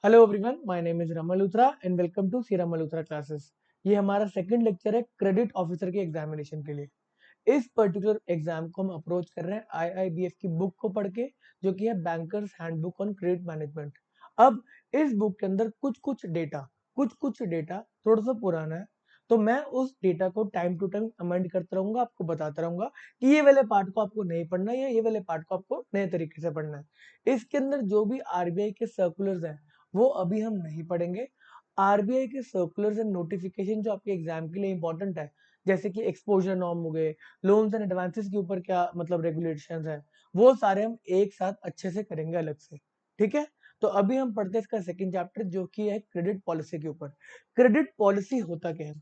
Hello everyone, my name is Ramal Luthra and welcome to C Ramal Luthra classes. ये हमारा second lecture है credit officer के examination के लिए। इस पर्टिकुलर एग्जाम को हम अप्रोच कर रहे हैं आईआईबीएफ की बुक को पढ़ के, जो कि है bankers handbook on credit management. अब इस बुक के अंदर कुछ कुछ डेटा थोड़ा सा पुराना है, तो मैं उस डेटा को टाइम टू टाइम अमेंड करता रहूंगा, आपको बताता रहूंगा कि ये वाले पार्ट को आपको नहीं पढ़ना है या ये वाले पार्ट को आपको नए तरीके से पढ़ना है। इसके अंदर जो भी आरबीआई के सर्कुलर्स हैं वो अभी हम नहीं पढ़ेंगे। आरबीआई के सर्कुलर्स एंड नोटिफिकेशन जो आपके एग्जाम के लिए इंपॉर्टेंट है, जैसे कि एक्सपोजर नॉर्म हो गए, लोन्स एंड एडवांसेस के ऊपर क्या मतलब रेगुलेशंस है, वो सारे हम एक साथ अच्छे से करेंगे अलग से। ठीक है, तो अभी हम पढ़ते हैं इसका सेकंड चैप्टर, जो कि है क्रेडिट पॉलिसी के ऊपर। क्रेडिट पॉलिसी होता क्या है?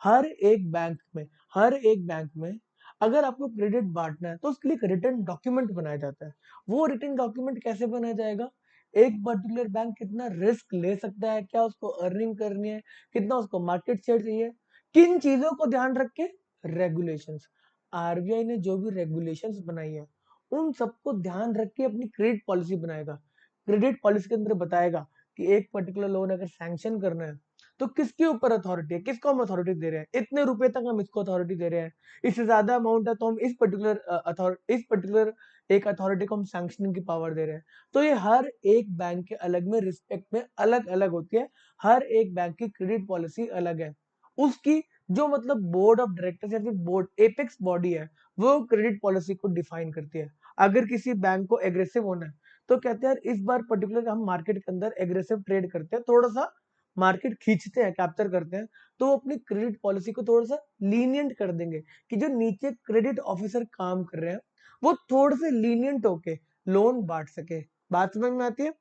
हर एक बैंक में हर एक बैंक में अगर आपको क्रेडिट बांटना है तो उसके लिए एक रिटर्न डॉक्यूमेंट बनाया जाता है। वो रिटर्न डॉक्यूमेंट कैसे बनाया जाएगा? एक पर्टिकुलर बैंक कितना रिस्क ले सकता है, क्या उसको अर्निंग करनी है, कितना उसको मार्केट शेयर चाहिए, किन चीजों को ध्यान रख के? रेगुलेशंस। आरबीआई ने जो भी रेगुलेशंस बनाई है उन सबको ध्यान रख के अपनी क्रेडिट पॉलिसी बनाएगा। क्रेडिट पॉलिसी के अंदर बताएगा कि एक पर्टिकुलर लोन अगर सैंक्शन करना है तो किसके ऊपर अथॉरिटी है, किसको हम अथॉरिटी दे रहे हैं, इतने रुपए तक हम इसको अथॉरिटी दे रहे हैं, इससे ज्यादा अमाउंट है तो हम इस पर्टिकुलर एक अथॉरिटी को हम सैंक्शनिंग की पावर दे रहे हैं। तो ये हर एक बैंक के अलग में रिस्पेक्ट में अलग अलग होती है। हर एक बैंक की क्रेडिट पॉलिसी अलग है। उसकी जो मतलब बोर्ड ऑफ डायरेक्टर्स या फिर बोर्ड एपेक्स बॉडी है, वो क्रेडिट पॉलिसी को डिफाइन करती है। अगर किसी बैंक को एग्रेसिव होना है तो कहते हैं यार इस बार पर्टिकुलर हम मार्केट के अंदर एग्रेसिव ट्रेड करते हैं, थोड़ा सा मार्केट खींचते हैं, कैप्चर करते हैं, तो वो अपनी क्रेडिट पॉलिसी को थोड़ा सा लीनियंट कर देंगे कि जो नीचे क्रेडिट ऑफिसर काम कर रहे हैं वो थोड़े से लीनियंट होके लोन बांट सके। बात समझ में आती है?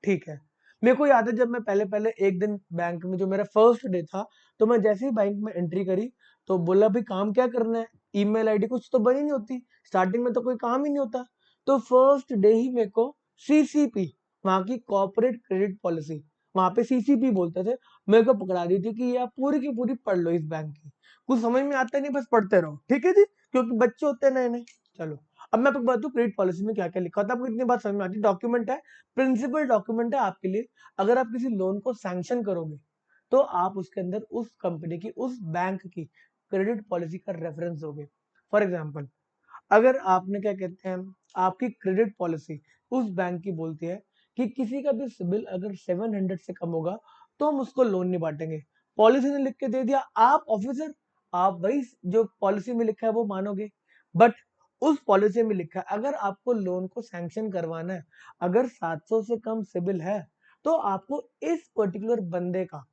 ठीक है। मेरे को याद है जब मैं पहले पहले एक दिन बैंक में, जो मेरा फर्स्ट डे था, तो मैं जैसे ही बैंक में एंट्री करी तो बोला भाई काम क्या करना है, ईमेल आईडी कुछ तो बनी नहीं होती, स्टार्टिंग में तो कोई काम ही नहीं होता। तो फर्स्ट डे ही मेरे को सीसीपी, वहां की कॉर्पोरेट क्रेडिट पॉलिसी, वहां पे सीसीपी बोलते थे, मेरे को पकड़ा दी थी कि ये आप पूरी की पूरी पढ़ लो इस बैंक की। कुछ समझ में आता नहीं, बस पढ़ते रहो, ठीक है जी, क्योंकि बच्चे होते हैं नए नए। चलो, अब मैं आपको बताऊं क्रेडिट पॉलिसी में क्या क्या लिखा था, आपको इतनी बात समझ में आती है। डॉक्यूमेंट है, प्रिंसिपल डॉक्यूमेंट है आपके लिए। अगर आप किसी लोन को सैंक्शन करोगे तो आप उसके अंदर उस कंपनी की, उस बैंक की क्रेडिट पॉलिसी का रेफरेंस दोगे। फॉर एग्जांपल, अगर आपने क्या कहते हैं, आपकी क्रेडिट पॉलिसी उस बैंक की बोलती है कि किसी का भी सिबिल अगर 700 से कम होगा तो हम उसको लोन नहीं बांटेंगे। पॉलिसी ने लिख के दे दिया, आप ऑफिसर, आप वही जो पॉलिसी में लिखा है वो मानोगे। बट उस पॉलिसी में लिखा है अगर आपको लोन को सैंक्शन करवाना है, अगर 700 से कम सिबिल है, तो आपको इस पर्टिकुलर बंदे का,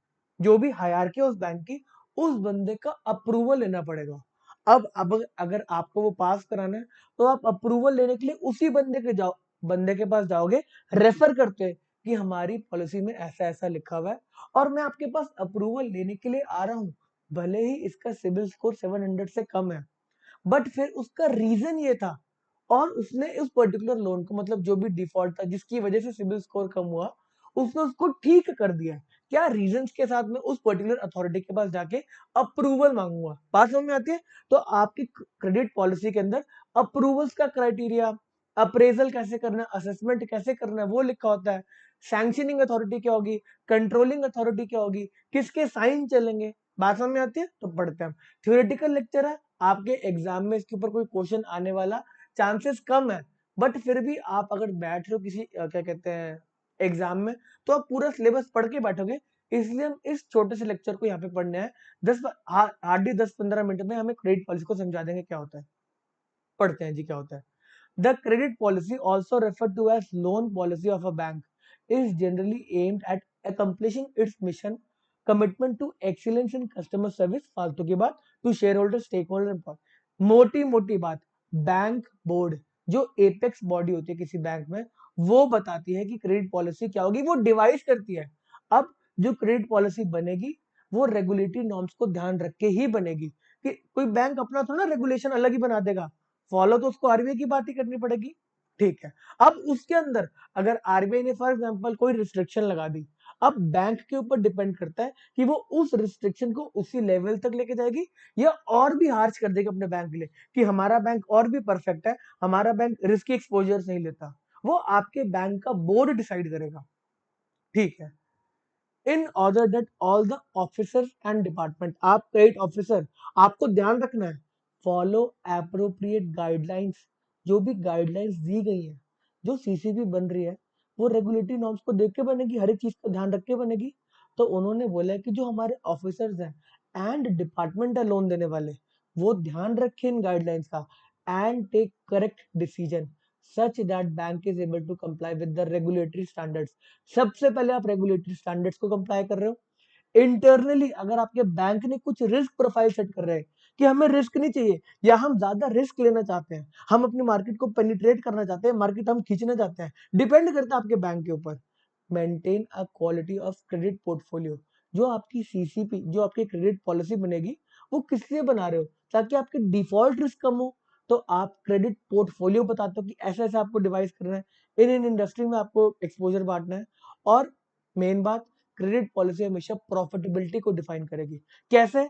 जो भी हायरार्की है उस बैंक की, उस बंदे का अप्रूवल लेना पड़ेगा। अब अगर आपको वो पास कराना है तो आप अप्रूवल लेने के लिए उसी बंदे के पास जाओगे, रेफर करते हैं कि हमारी पॉलिसी में ऐसा ऐसा लिखा हुआ है और मैं आपके पास अप्रूवल लेने के लिए आ रहा हूँ, भले ही इसका सिबिल स्कोर 700 से कम है, बट फिर उसका रीजन ये था और उसने उस पर्टिकुलर लोन को, मतलब जो भी डिफॉल्ट था जिसकी वजह से सिबिल स्कोर कम हुआ, उसने उसको ठीक कर दिया। क्या रीजंस के साथ में उस पर्टिकुलर अथॉरिटी के पास जाके अप्रूवल मांगूंगा। बात समझ में आती है? तो आपकी क्रेडिट पॉलिसी के अंदर अप्रूवल्स का क्राइटेरिया, अप्रेजल कैसे करना है, असेसमेंट कैसे करना है, वो लिखा होता है। सैंक्शनिंग अथॉरिटी क्या होगी, कंट्रोलिंग अथॉरिटी क्या होगी, किसके साइन चलेंगे। बात समझ में आती है? तो पढ़ते हैं। थ्योरेटिकल लेक्चर है, आपके एग्जाम में इसके ऊपर कोई क्वेश्चन आने वाला चांसेस कम है, बट फिर भी आप अगर बैठ रहे हो किसी क्या कहते हैं एग्जाम में, तो आप पूरा सिलेबस पढ़ के बैठोगे। इसलिए हम इस छोटे से लेक्चर को यहाँ पे पढ़ने हैं। हार्डली 10-15 मिनट में हमें क्रेडिट पॉलिसी को समझा देंगे क्या होता है। पढ़ते हैं जी क्या होता है। The credit policy, also refer to as loan policy of a bank, is generally aimed at accomplishing its mission, commitment to excellence in customer service, फालतू की बात, to shareholder, stakeholder. मोटी मोटी बात, बैंक बोर्ड, जो apex body होती है किसी बैंक में, वो बताती है कि क्रेडिट पॉलिसी क्या होगी, वो डिवाइस करती है। अब जो क्रेडिट पॉलिसी बनेगी वो रेगुलेटरी नॉर्म्स को ध्यान रख के ही बनेगी, कि कोई बैंक अपना थोड़ा ना रेगुलेशन अलग ही बना देगा, फॉलो तो उसको आरबीआई की बात ही करनी पड़ेगी। ठीक है, अब उसके अंदर अगर आरबीआई ने फॉर एग्जांपल कोई रिस्ट्रिक्शन लगा दी, अब बैंक के ऊपर डिपेंड करता है कि वो उस रिस्ट्रिक्शन को उसी लेवल तक लेके जाएगी या और भी हार्श कर देगी अपने बैंक के लिए, कि हमारा बैंक और भी परफेक्ट है, हमारा बैंक रिस्की एक्सपोजर नहीं लेता। वो आपके बैंक का बोर्ड डिसाइड करेगा। ठीक है। In order that all the officers and department, आप क्रेडिट ऑफिसर, आपको ध्यान रखना है, फॉलो एप्रोप्रिएट गाइडलाइंस, जो भी गाइडलाइंस दी गई है, जो सीसीपी बन रही है वो रेगुलेटरी नॉर्म्स को देख के बनेगी, हर एक चीज का ध्यान रख के बनेगी। तो उन्होंने बोला है कि जो हमारे ऑफिसर्स हैं एंड डिपार्टमेंट है लोन देने वाले, वो ध्यान रखें इन गाइडलाइंस का and take correct decision such that bank is able to comply with the regulatory standards. सबसे पहले आप रेगुलेटरी स्टैंडर्ड्स को कंप्लाई कर रहे हो। इंटरनली अगर आपके बैंक ने कुछ रिस्क प्रोफाइल सेट कर रहे हैं कि हमें रिस्क नहीं चाहिए या हम ज्यादा रिस्क लेना चाहते हैं, हम अपनी मार्केट को पेनिट्रेट करना चाहते हैं, मार्केट हम खींचना चाहते हैं, डिपेंड करता है आपके बैंक के ऊपर। Maintain a quality of credit portfolio, जो आपकी सीसीपी, जो आपकी क्रेडिट पॉलिसी बनेगी, वो किस लिए बना रहे हो, ताकि आपके डिफॉल्ट रिस्क कम हो। तो आप क्रेडिट पोर्टफोलियो बताते हो कि ऐसा ऐसा आपको डिवाइस करना है, इन इन इंडस्ट्री में आपको एक्सपोजर बांटना है। और मेन बात, क्रेडिट पॉलिसी हमेशा प्रॉफिटेबिलिटी को डिफाइन करेगी। कैसे?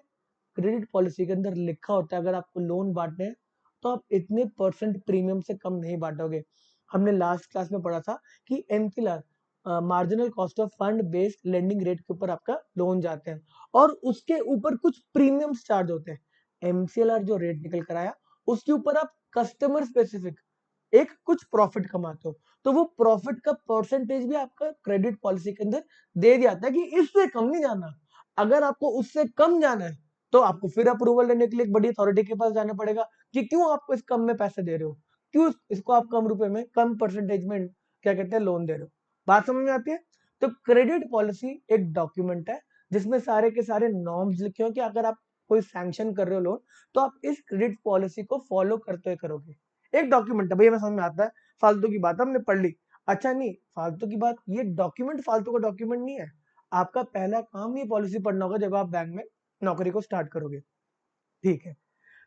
क्रेडिट पॉलिसी के अंदर लिखा होता है अगर आपको लोन बांटने हैं तो आप इतने परसेंट प्रीमियम से कम नहीं बांटोगे। हमने लास्ट क्लास में पढ़ा था कि MCLR, marginal cost of fund based lending rate के ऊपर आपका लोन जाते हैं और उसके ऊपर कुछ प्रीमियम्स चार्ज होते हैं। एमसीएलआर जो रेट निकल कर आया उसके ऊपर आप कस्टमर स्पेसिफिक एक कुछ प्रॉफिट कमाते हो, तो वो प्रॉफिट का परसेंटेज भी आपका क्रेडिट पॉलिसी के अंदर दे दिया जाता है कि इससे कम नहीं जाना। अगर आपको उससे कम जाना है तो आपको फिर अप्रूवल लेने के लिए एक बड़ी अथॉरिटी के पास जाना पड़ेगा कि क्यों आपको इस कम में पैसे दे रहे हो, क्यों इसको आप कम रुपए में कम परसेंटेज में क्या कहते हैं लोन दे रहे हो। बात समझ में आती है? तो क्रेडिट पॉलिसी एक डॉक्यूमेंट है जिसमें सारे के सारे नॉर्म्स लिखे हो कि अगर आप कोई सैंक्शन कर रहे हो लोन तो आप इस क्रेडिट पॉलिसी को फॉलो करते हुए करोगे। एक डॉक्यूमेंट है भैया, मैं समझ में आता है, फालतू की बात हमने पढ़ ली। अच्छा नहीं, फालतू की बात, ये डॉक्यूमेंट फालतू का डॉक्यूमेंट नहीं है। आपका पहला काम ये पॉलिसी पढ़ना होगा जब आप बैंक में नौकरी को स्टार्ट करोगे। ठीक है।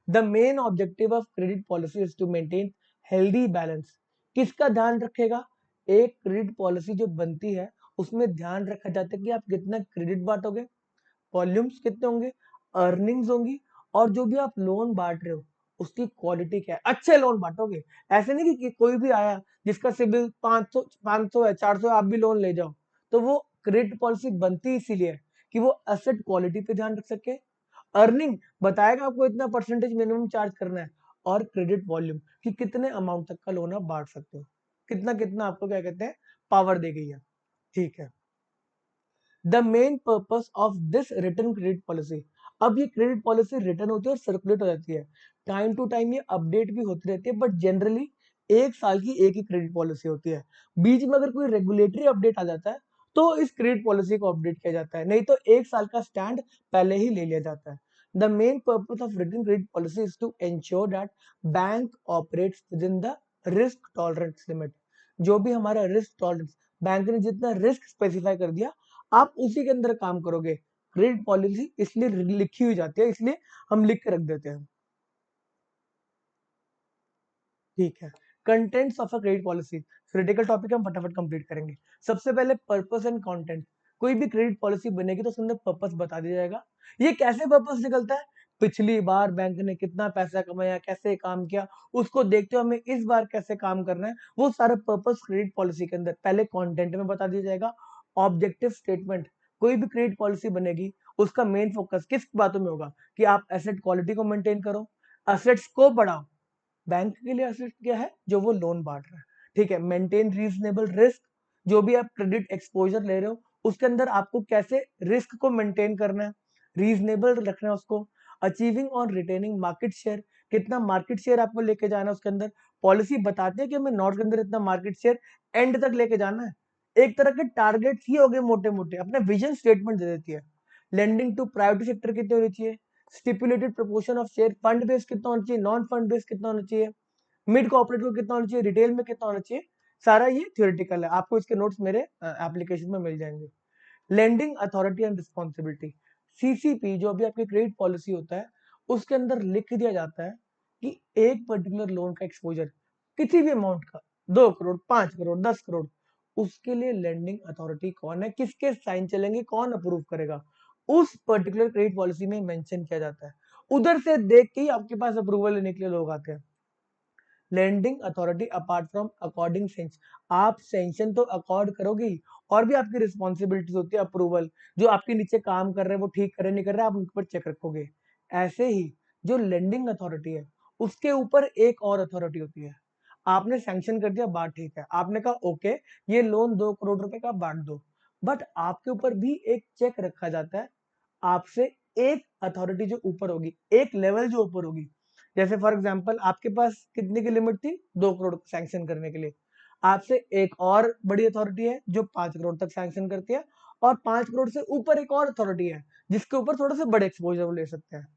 The main objective of credit policy is to maintain healthy balance. किसका ध्यान रखेगा? एक क्रेडिट पॉलिसी जो बनती है उसमें ध्यान रखा जाता है कि आप कितना क्रेडिट बांटोगे, वॉल्यूम्स कितने होंगे, अर्निंग्स होंगी, और जो भी आप लोन बांट रहे हो उसकी क्वालिटी क्या है। अच्छे लोन बांटोगे, ऐसे नहीं कि कोई भी आया जिसका सिबिल 500 है, 400 आप भी लोन ले जाओ। तो वो क्रेडिट पॉलिसी बनती इसीलिए है कि वो एसेट क्वालिटी पे ध्यान रख सके, अर्निंग बताएगा आपको इतना परसेंटेज मिनिमम चार्ज करना है, और क्रेडिट वॉल्यूम कि कितने अमाउंट तक का लोन आप बांट सकते हो, कितना कितना आपको क्या कहते हैं पावर दी गई है। ठीक है। The main purpose of this return credit policy, अब ये क्रेडिट पॉलिसी रिटर्न होती है और सर्कुलेट हो जाती है, टाइम टू टाइम ये अपडेट भी होती रहती है, बट जनरली एक साल की एक ही क्रेडिट पॉलिसी होती है। बीच में अगर कोई रेगुलेटरी अपडेट आ जाता है तो इस क्रेडिट पॉलिसी को अपडेट किया जाता है, नहीं तो एक साल का स्टैंड पहले ही ले लिया जाता है। The main purpose of return credit policy is to ensure that bank operates within the risk tolerance limit. जो भी हमारा रिस्क टॉलरेंस, बैंक ने जितना रिस्क स्पेसिफाई कर दिया आप उसी के अंदर काम करोगे। क्रेडिट पॉलिसी इसलिए लिखी हुई जाती है, इसलिए हम लिख के रख देते हैं। ठीक है। Contents of a credit policy, critical topic हम फटाफट कंप्लीट करेंगे। सबसे पहले पर्पस एंड कंटेंट। कोई भी क्रेडिट पॉलिसी बनेगी तो उसके अंदर पर्पस बता दिया जाएगा। ये कैसे पर्पस निकलता है, पिछली बार बैंक ने कितना पैसा कमाया, कैसे काम किया, उसको देखते हुए हमें इस बार कैसे काम करना है, वो सारा पर्पस क्रेडिट पॉलिसी के अंदर पहले कंटेंट में बता दिया जाएगा। ऑब्जेक्टिव स्टेटमेंट, कोई भी क्रेडिट पॉलिसी बनेगी उसका मेन फोकस किस बातों में होगा कि आप एसेट क्वालिटी को मेंटेन करो, एसेट्स को बढ़ाओ। बैंक के लिए असेट क्या है, जो वो लोन बांट रहा है। ठीक है। मेंटेन रीजनेबल रिस्क, जो भी आप क्रेडिट एक्सपोजर ले रहे हो उसके अंदर आपको कैसे रिस्क को मेंटेन करना है, रीजनेबल रखना है उसको। अचीविंग और रिटेनिंग मार्केट शेयर, कितना मार्केट शेयर आपको लेके जाना है उसके अंदर। पॉलिसी बताते हैं कि हमें नॉर्थ के अंदर इतना मार्केट शेयर एंड तक लेके जाना है। एक तरह के टारगेट ही हो गए मोटे मोटे, अपने विजन स्टेटमेंट दे देती है। लेंडिंग टू प्राइवेट सेक्टर कितनी होनी चाहिए, stipulated proportion of share, fund base कितना होना चाहिए, नॉन फंड बेस कितना होना चाहिए, मिड कॉर्पोरेट को कितना होना चाहिए, रिटेल में कितना होना चाहिए। सारा ये थ्योरेटिकल है, आपको इसके नोट्स मेरे एप्लीकेशन में मिल जाएंगे। Lending authority and responsibility, CCP जो भी आपकी क्रेडिट पॉलिसी होता है उसके अंदर लिख दिया जाता है कि एक पर्टिकुलर लोन का एक्सपोजर किसी भी अमाउंट का, 2 करोड़, 5 करोड़, 10 करोड़, उसके लिए लेंडिंग अथॉरिटी कौन है, किसके साइन चलेंगे, कौन अप्रूव करेगा, उस पर्टिकुलर क्रेडिट पॉलिसी में मेंशन किया जाता है। उधर से देख के ही आपके पास अप्रूवल लेने के लिए लोग आते हैं। Lending authority apart from according sense, आप सेंशन तो अकॉर्ड करोगे ही, और भी आपकी रिस्पॉन्सिबिलिटीज होती है अप्रूवल, जो आपके नीचे काम कर रहे हैं वो ठीक कर रहे नहीं कर रहे आप उनके ऊपर चेक रखोगे। ऐसे ही जो लेंडिंग अथॉरिटी है उसके ऊपर एक और अथॉरिटी होती है। आपने सैंक्शन कर दिया, बात ठीक है, आपने कहा ओके ये लोन 2 करोड़ रुपए का बांट दो, बट आपके ऊपर भी एक चेक रखा जाता है, आपसे एक अथॉरिटी जो ऊपर होगी, एक लेवल जो ऊपर होगी। जैसे फॉर एग्जांपल आपके पास कितने की लिमिट थी, 2 करोड़ सैंक्शन करने के लिए, आपसे एक और बड़ी अथॉरिटी है जो 5 करोड़ तक सैंक्शन करती है, और 5 करोड़ से ऊपर एक और अथॉरिटी है जिसके ऊपर थोड़े से बड़े एक्सपोजर ले सकते हैं।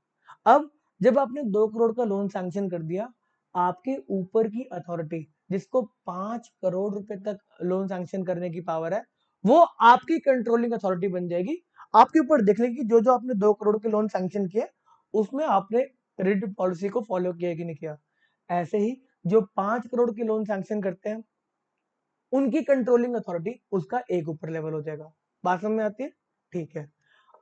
अब जब आपने 2 करोड़ का लोन सैंक्शन कर दिया, आपके ऊपर की अथॉरिटी जिसको 5 करोड़ रुपए तक लोन सैंक्शन करने की पावर है, वो आपकी कंट्रोलिंग अथॉरिटी बन जाएगी। आपके ऊपर देख लेगी जो जो आपने 2 करोड़ के लोन सैंक्शन किए उसमें आपने क्रेडिट पॉलिसी को फॉलो किया कि नहीं किया। ऐसे ही जो 5 करोड़ के लोन सैंक्शन करते हैं उनकी कंट्रोलिंग अथॉरिटी उसका एक ऊपर लेवल हो जाएगा। बात समझ में आती है? ठीक है।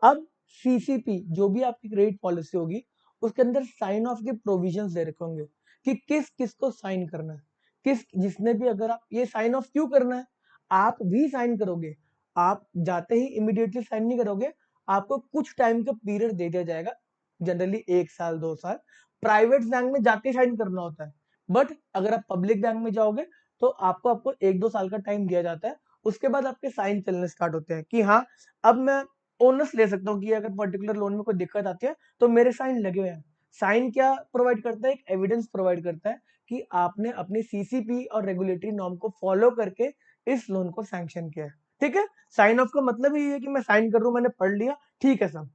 अब सीसीपी जो भी आपकी क्रेडिट पॉलिसी होगी उसके अंदर साइन ऑफ के प्रोविजंस दे रखे होंगे कि किस किस को साइन करना है, किस जिसने भी, अगर आप ये साइन ऑफ क्यों करना है, आप भी साइन करोगे, आप जाते ही इमीडिएटली साइन नहीं करोगे, आपको कुछ टाइम का पीरियड दे दिया जाएगा, जनरली 1 साल 2 साल। प्राइवेट बैंक में जाके साइन करना होता है, बट अगर आप पब्लिक बैंक में जाओगे तो आपको आपको 1-2 साल का टाइम दिया जाता है। उसके बाद आपके साइन चलने स्टार्ट होते हैं कि हाँ अब मैं ओनर्स ले सकता हूँ कि अगर पर्टिकुलर लोन में कोई दिक्कत आती है तो मेरे साइन लगे हुए हैं। साइन क्या प्रोवाइड करता है, एक एविडेंस प्रोवाइड करता है कि आपने अपनी सीसीपी और रेगुलेटरी नॉर्म को फॉलो करके इस लोन को सैंक्शन किया है। ठीक है, साइन ऑफ का मतलब ही है कि मैं साइन कर रहा हूं, मैंने पढ़ लिया, ठीक है सब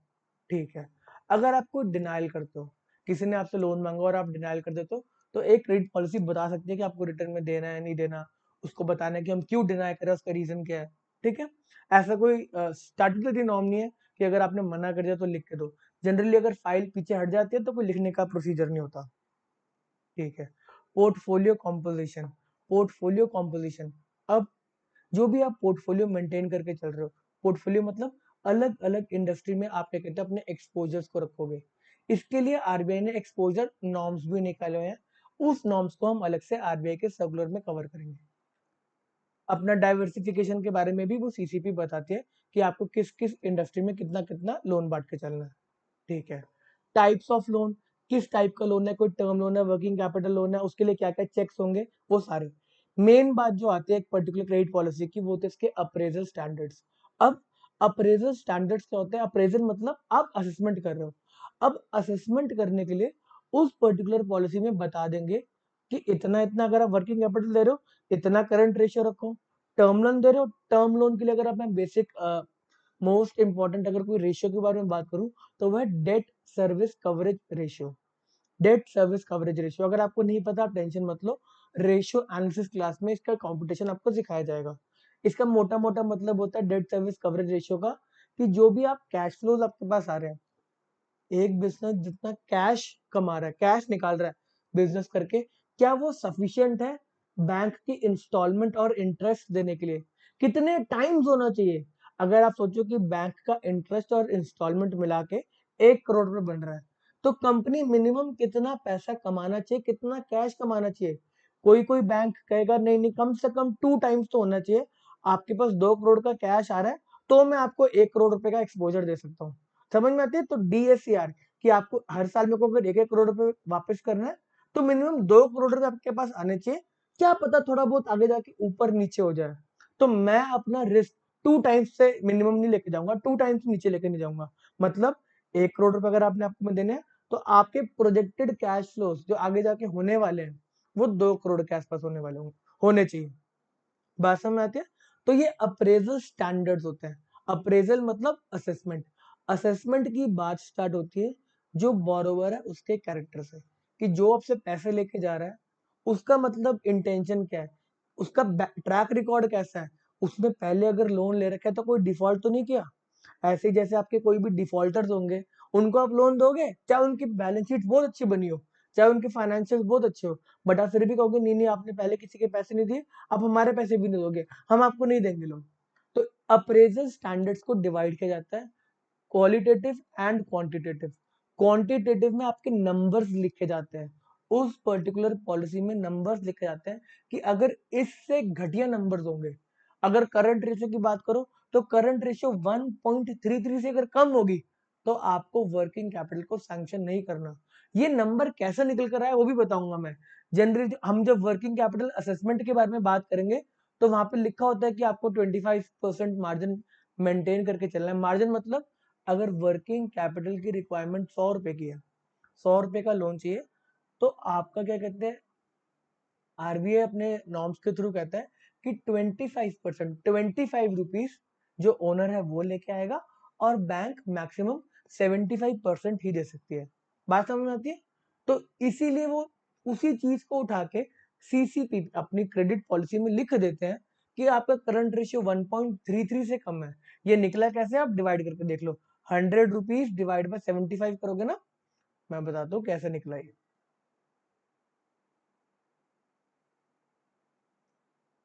ठीक है। अगर आप कोई डिनाइल करते हो, किसी ने आपसे लोन मांगा और आप डिनाइल कर देते हो, तो एक क्रेडिट पॉलिसी बता सकती है कि आपको रिटर्न में देना है नहीं देना, उसको बताना है कि हम क्यों डिनाई कर रहे हैं, उसका रीजन क्या है। ठीक है, ऐसा कोई स्टैट्यूटरी नॉर्म नहीं है कि अगर आपने मना कर दिया तो लिख के दो। जनरली अगर फाइल पीछे हट जाती है तो कोई लिखने का प्रोसीजर नहीं होता। ठीक है, पोर्टफोलियो कॉम्पोजिशन। पोर्टफोलियो कॉम्पोजिशन, अब जो भी आप पोर्टफोलियो मेंटेन करके चल रहे हो, पोर्टफोलियो मतलब अलग अलग इंडस्ट्री में आप क्या कहते हैं अपने एक्सपोजर्स को रखोगे। इसके लिए आरबीआई ने एक्सपोजर नॉर्म्स भी निकाले हुए हैं, उस नॉर्म्स को हम अलग से आरबीआई के सर्कुलर में कवर करेंगे। अपना डाइवर्सिफिकेशन के बारे में भी वो सीसीपी बताती है कि आपको किस किस इंडस्ट्री में कितना कितना लोन बांट के चलना है। ठीक है, टाइप्स ऑफ लोन, किस टाइप का लोन है, कोई टर्म लोन है, वर्किंग कैपिटल लोन है, उसके लिए क्या क्या चेक्स होंगे, वो सारे। मेन बात जो आती है एक पर्टिकुलर क्रेडिट पॉलिसी की, वो होते हैं इसके अप्रेजल स्टैंडर्ड्स। अब अप्रेजल स्टैंडर्ड्स क्या होते हैं, अप्रेजल मतलब आप असेसमेंट कर रहे हो। अब असेसमेंट करने के लिए उस पर्टिकुलर पॉलिसी में बता देंगे कि इतना इतना अगर आप वर्किंग कैपिटल दे रहे हो, इतना करंट रेशियो रखो। टर्म लोन दे रहे हो, टर्म लोन के लिए अगर आप बेसिक मोस्ट इंपॉर्टेंट अगर कोई रेशियो के बारे में बात करूं तो वह debt service coverage ratio. Debt service coverage ratio अगर आपको नहीं पता आप टेंशन मत लो, रेशियो एनालिसिस क्लास में इसका कंप्यूटेशन आपको सिखाया जाएगा। इसका मोटा मोटा मतलब होता है डेट सर्विस कवरेज रेशियो का कि जो भी आप कैश फ्लोज आपके पास आ रहे हैं, एक बिजनेस जितना कैश कमा रहा है, कैश निकाल रहा है बिजनेस करके, क्या वो सफिशिएंट है बैंक की इंस्टॉलमेंट और इंटरेस्ट देने के लिए, कितने टाइम्स होना चाहिए। अगर आप सोचो कि बैंक का इंटरेस्ट और इंस्टॉलमेंट मिला के 1 करोड़ रुपए बन रहा है, तो कंपनी मिनिमम कितना पैसा कमाना चाहिए, कितना कैश कमाना चाहिए। कोई कोई बैंक कहेगा नहीं नहीं कम से कम 2 टाइम्स तो होना चाहिए। आपके पास 2 करोड़ का कैश आ रहा है तो मैं आपको 1 करोड़ रुपए का एक्सपोजर दे सकता हूँ। समझ में आती है? तो डीएससीआर कि आपको हर साल में को अगर 1-1 करोड़ रुपए वापस करना है तो मिनिमम 2 करोड़ रुपए आपके पास आने चाहिए। क्या पता थोड़ा बहुत आगे जाके ऊपर नीचे हो जाए। तो मैं अपना रिस्क 2 टाइम्स से मिनिमम नहीं लेके जाऊंगा, 2 टाइम्स नीचे लेके नहीं जाऊंगा। मतलब 1 करोड़ रुपए अगर आपने आपको में देने हैं तो आपके प्रोजेक्टेड कैश फ्लोज जो आगे जाके होने वाले हैं वो 2 करोड़ के आसपास होने वाले होने चाहिए। बात समझ में आती है? तो ये अप्रेजल स्टैंडर्ड्स होते हैं। अप्रेजल मतलब असेसमेंट। असेसमेंट की बात स्टार्ट होती है जो बोरोवर है उसके कैरेक्टर से, कि जो आपसे पैसे लेके जा रहा है उसका मतलब इंटेंशन क्या है, उसका ट्रैक रिकॉर्ड कैसा है, उसने पहले अगर लोन ले रखा है तो कोई डिफॉल्ट तो नहीं किया। ऐसे ही जैसे आपके कोई भी डिफॉल्टर्स होंगे उनको आप लोन दोगे चाहे उनकी बैलेंस शीट बहुत अच्छी बनी हो, चाहे उनके फाइनेंशियल बहुत अच्छे हो, बट आप फिर भी कहोगे नहीं नहीं आपने पहले किसी के पैसे नहीं दिए, आप हमारे पैसे भी नहीं दोगे, हम आपको नहीं देंगे लोन। तो अप्रेजल स्टैंडर्ड्स को डिवाइड किया जाता है क्वालिटेटिव एंड क्वांटिटेटिव। क्वांटिटेटिव में आपके नंबर्स लिखे जाते हैं उस पर्टिकुलर पॉलिसी में नंबर्स लिखे जाते हैं कि अगर इससे घटिया नंबर्स होंगे, अगर करंट रेशियो की बात करो तो करंट रेशियो 1.33 से अगर कम होगी तो आपको वर्किंग कैपिटल को सैंक्शन नहीं करना। ये नंबर कैसे निकल कर आया वो भी बताऊंगा मैं। जनरली हम जब वर्किंग कैपिटल असेसमेंट के बारे में बात करेंगे तो वहां पे लिखा होता है कि आपको 25% मार्जिन मेंटेन करके चलना है। मार्जिन मतलब अगर वर्किंग कैपिटल की रिक्वायरमेंट 100 रुपए की है, 100 रुपए का लोन चाहिए, तो आपका क्या कहते हैं, आरबीआई अपने नॉर्म्स के थ्रू कहता है कि 25%, 25 रुपीज जो ओनर है वो लेके आएगा और बैंक मैक्सिमम 75% ही दे सकती है। बात समझ में आती है? तो इसीलिए वो उसी चीज को उठा के सीसीपी अपनी क्रेडिट पॉलिसी में लिख देते हैं कि आपका करंट रेशियो 1.33 से कम है। ये निकला कैसे, आप डिवाइड करके देख लो। 100 रुपीज डिवाइड बाय 75 करोगे ना, मैं बताता हूँ कैसे निकला ये।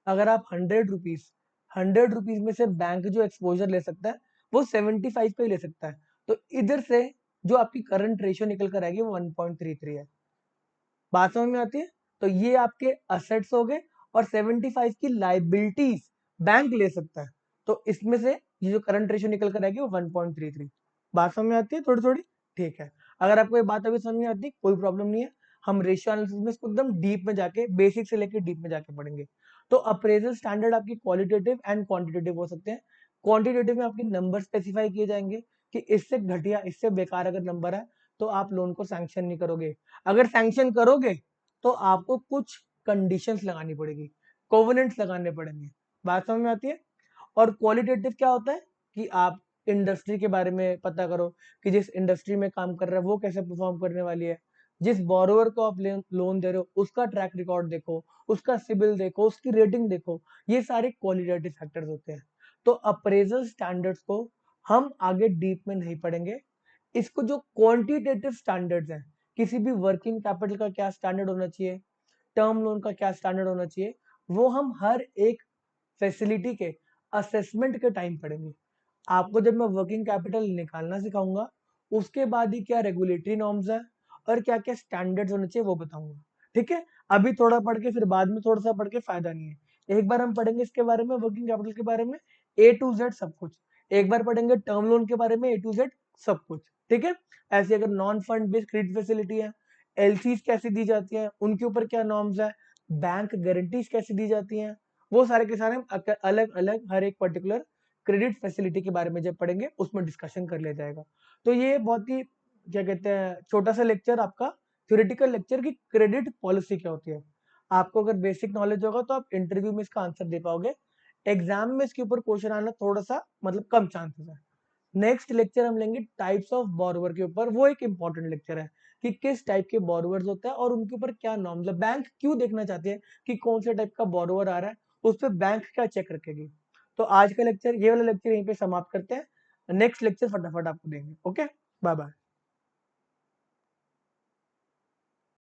अगर आप 100 रुपीज में से बैंक जो एक्सपोजर ले सकता है वो 75 का ही ले सकता है, तो इधर से जो आपकी करंट रेशियो निकल कर आएगी वो 1.33 है। बात समझ में आती है? तो ये आपके असेट्स हो गए और 75 की लाइबिलिटीज बैंक ले सकता है, तो इसमें से ये जो करंट रेशियो निकल कर आएगी वो 1.33। बात समझ में आती है थोड़ी थोड़ी? ठीक है। अगर आपको ये बात अभी समझ में आती है कोई प्रॉब्लम नहीं है, हम रेशियो एनालिसिस में इसको एकदम डीप में जाके, बेसिक से लेके डीप में जाके पढ़ेंगे। तो अप्रेजल स्टैंडर्ड आपकी क्वालिटेटिव एंड क्वांटिटेटिव हो सकते हैं। क्वांटिटेटिव में आपके नंबर स्पेसिफाई किए जाएंगे कि इससे घटिया, इससे बेकार अगर नंबर है तो आप लोन को सैंक्शन नहीं करोगे। अगर सैंक्शन करोगे तो आपको कुछ कंडीशंस लगानी पड़ेगी, कोवेनेंट्स लगाने पड़ेंगे। बात समझ में आती है? और क्वालिटेटिव क्या होता है कि आप इंडस्ट्री के बारे में पता करो कि जिस इंडस्ट्री में काम कर रहा है वो कैसे परफॉर्म करने वाली है। जिस बोरोवर को आप लोन दे रहे हो उसका ट्रैक रिकॉर्ड देखो, उसका सिबिल देखो, उसकी रेटिंग देखो। ये सारे क्वालिटेटिव फैक्टर्स होते हैं। तो अप्रेजल स्टैंडर्ड्स को हम आगे डीप में नहीं पढ़ेंगे। इसको जो क्वांटिटेटिव स्टैंडर्ड्स हैं, किसी भी वर्किंग कैपिटल का क्या स्टैंडर्ड होना चाहिए, टर्म लोन का क्या स्टैंडर्ड होना चाहिए, वो हम हर एक फैसिलिटी के असेसमेंट के टाइम पढ़ेंगे। आपको जब मैं वर्किंग कैपिटल निकालना सिखाऊंगा उसके बाद ही क्या रेगुलेटरी नॉर्म्स है और क्या क्या स्टैंडर्ड्स होने चाहिए वो बताऊंगा। ठीक है? अभी थोड़ा पढ़ के फिर बाद में थोड़ा सा पढ़ के फायदा नहीं है। एक बार हम पढ़ेंगे इसके बारे में, वर्किंग कैपिटल के बारे में ए टू जेड सब कुछ। एक बार पढ़ेंगे टर्म लोन के बारे में ए टू जेड सब कुछ। ठीक है? ऐसे अगर non fund based credit facility है, एलसीज कैसे दी जाती है, उनके ऊपर क्या नॉर्म्स है, बैंक गारंटीज कैसे दी जाती हैं, वो सारे के सारे हम अलग अलग हर एक पर्टिकुलर क्रेडिट फैसिलिटी के बारे में जब पढ़ेंगे उसमें डिस्कशन कर लिया जाएगा। तो ये बहुत ही क्या कहते हैं छोटा सा लेक्चर आपका, थ्योरेटिकल लेक्चर की क्रेडिट पॉलिसी क्या होती है। आपको अगर बेसिक नॉलेज होगा तो आप इंटरव्यू में इसका आंसर दे पाओगे। एग्जाम में इसके ऊपर क्वेश्चन आना थोड़ा सा मतलब कम चांसेस है। नेक्स्ट लेक्चर हम लेंगे टाइप्स ऑफ बोरोवर के ऊपर। वो एक इंपॉर्टेंट लेक्चर है कि किस टाइप के बोरोवर्स होते हैं और उनके ऊपर क्या नॉर्म्स है। बैंक क्यों देखना चाहते हैं कि कौन से टाइप का बोरोवर आ रहा है, उस पर बैंक क्या चेक रखेगी। तो आज का लेक्चर, ये वाला लेक्चर यहीं पे समाप्त करते हैं। नेक्स्ट लेक्चर फटाफट आपको देंगे। Okay, bye bye.